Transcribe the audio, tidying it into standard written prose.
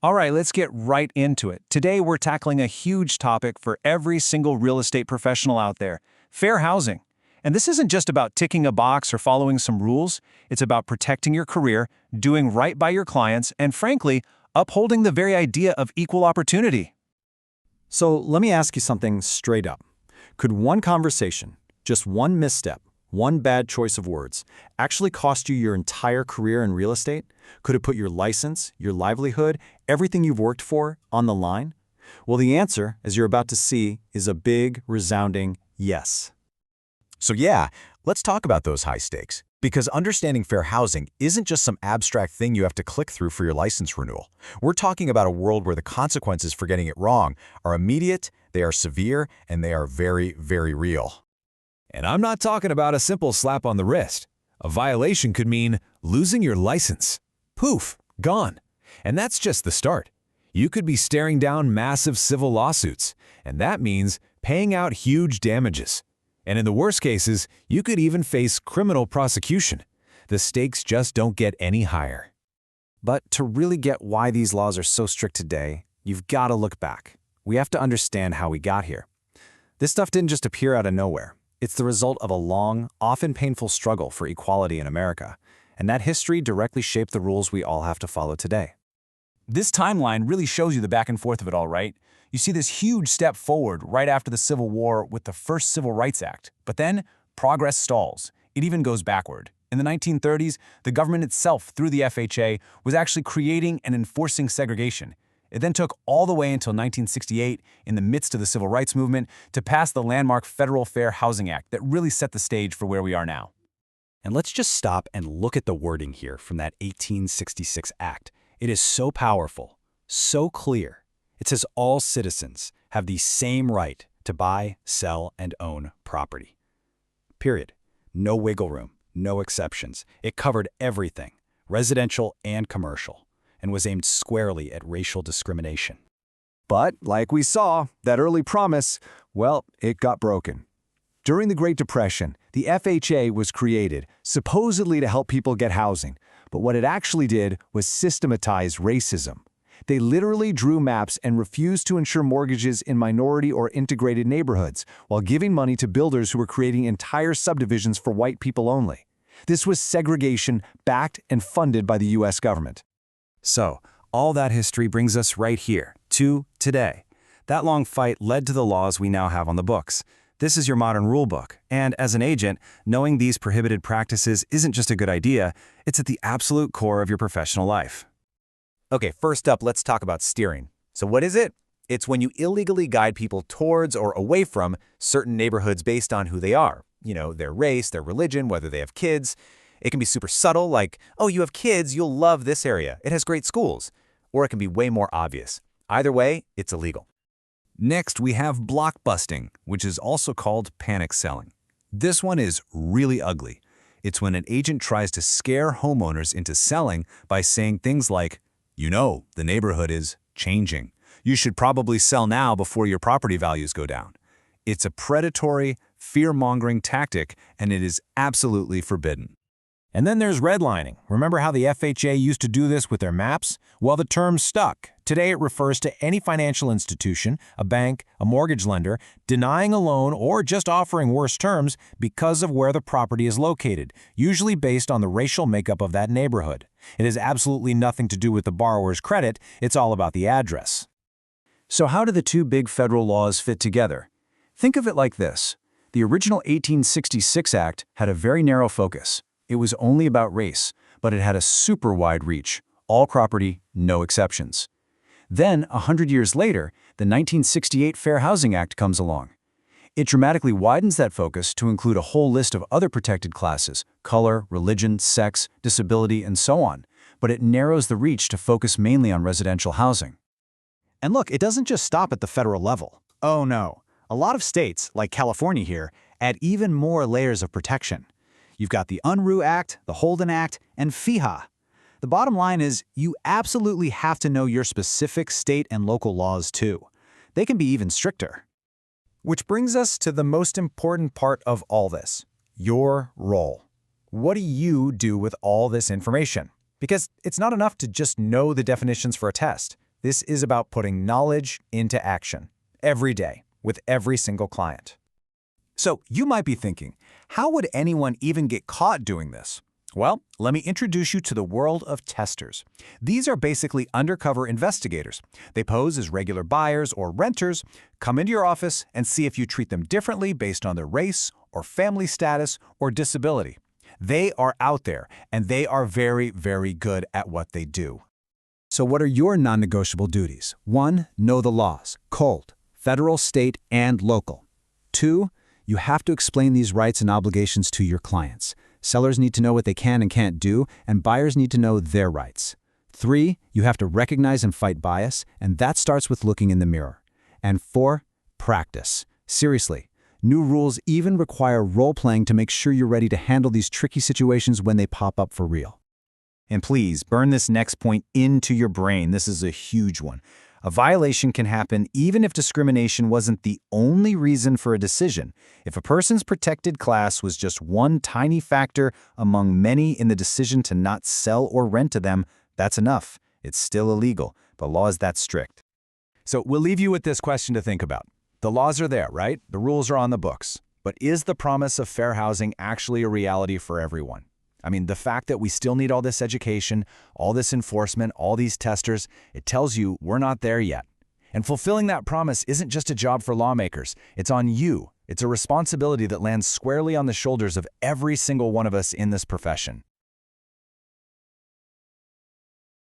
All right, let's get right into it. Today, we're tackling a huge topic for every single real estate professional out there: fair housing. And this isn't just about ticking a box or following some rules. It's about protecting your career, doing right by your clients, and frankly, upholding the very idea of equal opportunity. So let me ask you something straight up. Could one conversation, just one misstep, one bad choice of words, actually cost you your entire career in real estate? Could it put your license, your livelihood, everything you've worked for on the line? Well, the answer, as you're about to see, is a big, resounding yes. So yeah, let's talk about those high stakes. Because understanding fair housing isn't just some abstract thing you have to click through for your license renewal. We're talking about a world where the consequences for getting it wrong are immediate, they are severe, and they are very, very real. And I'm not talking about a simple slap on the wrist. A violation could mean losing your license. Poof, gone. And that's just the start. You could be staring down massive civil lawsuits, and that means paying out huge damages. And in the worst cases, you could even face criminal prosecution. The stakes just don't get any higher. But to really get why these laws are so strict today, you've got to look back. We have to understand how we got here. This stuff didn't just appear out of nowhere. It's the result of a long, often painful struggle for equality in America, and that history directly shaped the rules we all have to follow today. This timeline really shows you the back and forth of it all, right? You see this huge step forward right after the Civil War with the first Civil Rights Act. But then, progress stalls. It even goes backward. In the 1930s, the government itself, through the FHA, was actually creating and enforcing segregation. It then took all the way until 1968, in the midst of the Civil Rights Movement, to pass the landmark Federal Fair Housing Act that really set the stage for where we are now. And let's just stop and look at the wording here from that 1866 Act. It is so powerful, so clear. It says all citizens have the same right to buy, sell, and own property. Period. No wiggle room, no exceptions. It covered everything, residential and commercial, and was aimed squarely at racial discrimination. But, like we saw, that early promise, well, it got broken. During the Great Depression, the FHA was created supposedly to help people get housing, but what it actually did was systematize racism. They literally drew maps and refused to insure mortgages in minority or integrated neighborhoods, while giving money to builders who were creating entire subdivisions for white people only. This was segregation backed and funded by the U.S. government. So, all that history brings us right here, to today. That long fight led to the laws we now have on the books. This is your modern rulebook, and as an agent, knowing these prohibited practices isn't just a good idea, it's at the absolute core of your professional life. Okay, first up, let's talk about steering. So what is it? It's when you illegally guide people towards or away from certain neighborhoods based on who they are. You know, their race, their religion, whether they have kids. It can be super subtle, like, oh, you have kids, you'll love this area. It has great schools. Or it can be way more obvious. Either way, it's illegal. Next, we have blockbusting, which is also called panic selling. This one is really ugly. It's when an agent tries to scare homeowners into selling by saying things like, you know, the neighborhood is changing. You should probably sell now before your property values go down. It's a predatory, fear-mongering tactic, and it is absolutely forbidden. And then there's redlining. Remember how the FHA used to do this with their maps? Well, the term stuck. Today it refers to any financial institution, a bank, a mortgage lender, denying a loan or just offering worse terms because of where the property is located, usually based on the racial makeup of that neighborhood. It has absolutely nothing to do with the borrower's credit, it's all about the address. So how do the two big federal laws fit together? Think of it like this. The original 1866 Act had a very narrow focus. It was only about race, but it had a super wide reach. All property, no exceptions. Then, 100 years later, the 1968 Fair Housing Act comes along. It dramatically widens that focus to include a whole list of other protected classes: color, religion, sex, disability, and so on. But it narrows the reach to focus mainly on residential housing. And look, it doesn't just stop at the federal level. Oh no. A lot of states, like California here, add even more layers of protection. You've got the Unruh Act, the Holden Act, and FEHA. The bottom line is, you absolutely have to know your specific state and local laws too. They can be even stricter. Which brings us to the most important part of all this, your role. What do you do with all this information? Because it's not enough to just know the definitions for a test. This is about putting knowledge into action every day with every single client. So you might be thinking, how would anyone even get caught doing this? Well, let me introduce you to the world of testers. These are basically undercover investigators. They pose as regular buyers or renters, come into your office, and see if you treat them differently based on their race or family status or disability. They are out there, and they are very, very good at what they do. So what are your non-negotiable duties? 1. Know the laws, cold, federal, state, and local. 2. You have to explain these rights and obligations to your clients. Sellers need to know what they can and can't do, and buyers need to know their rights. 3. You have to recognize and fight bias, and that starts with looking in the mirror. And 4. Practice. Seriously, new rules even require role-playing to make sure you're ready to handle these tricky situations when they pop up for real. And please, burn this next point into your brain. This is a huge one. A violation can happen even if discrimination wasn't the only reason for a decision. If a person's protected class was just one tiny factor among many in the decision to not sell or rent to them, that's enough. It's still illegal, but law is that strict. So we'll leave you with this question to think about. The laws are there, right? The rules are on the books. But is the promise of fair housing actually a reality for everyone? I mean, the fact that we still need all this education, all this enforcement, all these testers, it tells you we're not there yet. And fulfilling that promise isn't just a job for lawmakers. It's on you. It's a responsibility that lands squarely on the shoulders of every single one of us in this profession.